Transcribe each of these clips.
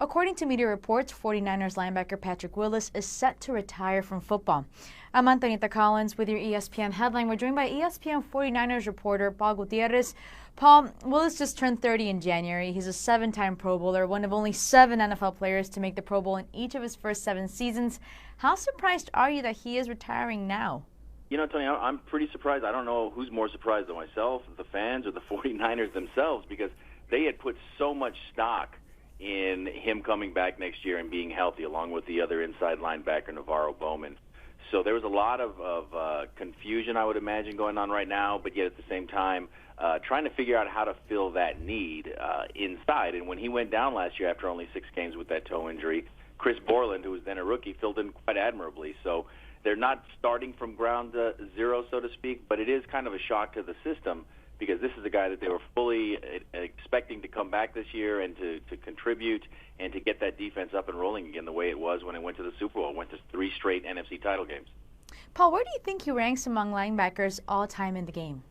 According to media reports, 49ers linebacker Patrick Willis is set to retire from football. I'm Antonita Collins with your ESPN headline. We're joined by ESPN 49ers reporter Paul Gutierrez. Paul, Willis just turned 30 in January. He's a 7-time Pro Bowler, one of only 7 NFL players to make the Pro Bowl in each of his first 7 seasons. How surprised are you that he is retiring now? You know, Tony, I'm pretty surprised. I don't know who's more surprised than myself, the fans, or the 49ers themselves, because they had put so much stock in him coming back next year and being healthy, along with the other inside linebacker, Navarro Bowman. So there was a lot of confusion, I would imagine, going on right now, but yet at the same time, trying to figure out how to fill that need inside. And when he went down last year after only 6 games with that toe injury, Chris Borland, who was then a rookie, filled in quite admirably. So they're not starting from ground zero, so to speak, but it is kind of a shock to the system, because this is a guy that they were fully expecting to come back this year and to contribute and to get that defense up and rolling again the way it was when it went to the Super Bowl. It went to 3 straight NFC title games. Paul, where do you think he ranks among linebackers all time in the game?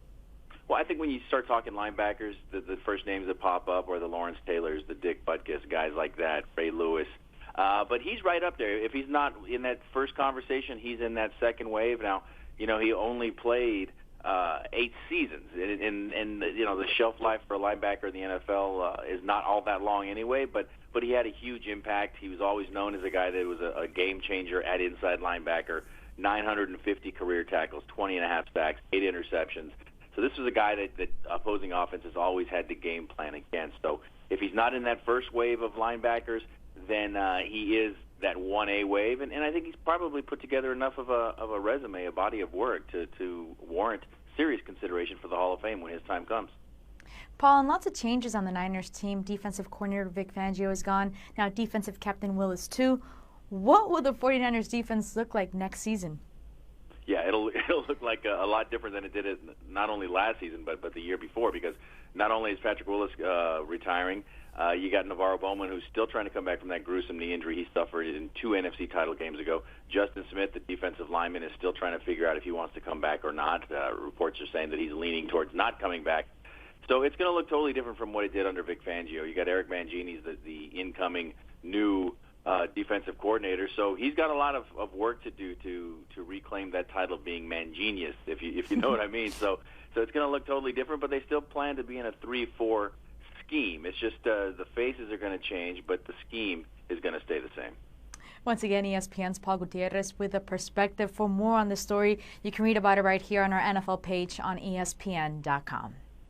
Well, I think when you start talking linebackers, the first names that pop up are the Lawrence Taylors, the Dick Butkus, guys like that, Ray Lewis. But he's right up there. If he's not in that first conversation, he's in that second wave. Now, you know, he only played 8 seasons, and you know, the shelf life for a linebacker in the NFL is not all that long anyway, but he had a huge impact. He was always known as a guy that was a game changer at inside linebacker. 950 career tackles, 20.5 sacks, 8 interceptions. So this was a guy that opposing offenses always had to game plan against. So if he's not in that first wave of linebackers, then he is that 1A wave, and I think he's probably put together enough of a resume, a body of work to warrant serious consideration for the Hall of Fame when his time comes. Paul, and lots of changes on the Niners team. Defensive coordinator Vic Fangio is gone. Now defensive captain Willis too. What will the 49ers defense look like next season? Yeah, it'll look like a lot different than it did not only last season but the year before, because not only is Patrick Willis retiring, you got Navarro Bowman, who's still trying to come back from that gruesome knee injury he suffered in 2 NFC title games ago. Justin Smith, the defensive lineman, is still trying to figure out if he wants to come back or not. Reports are saying that he's leaning towards not coming back. So it's going to look totally different from what it did under Vic Fangio. You got Eric Mangini's the incoming new defensive coordinator, so he's got a lot of work to do to reclaim that title of being Mangenius, if you know what I mean. So it's going to look totally different, but they still plan to be in a 3-4 scheme. It's just the faces are going to change, but the scheme is going to stay the same. Once again, ESPN's Paul Gutierrez with a perspective. For more on the story, you can read about it right here on our NFL page on ESPN.com.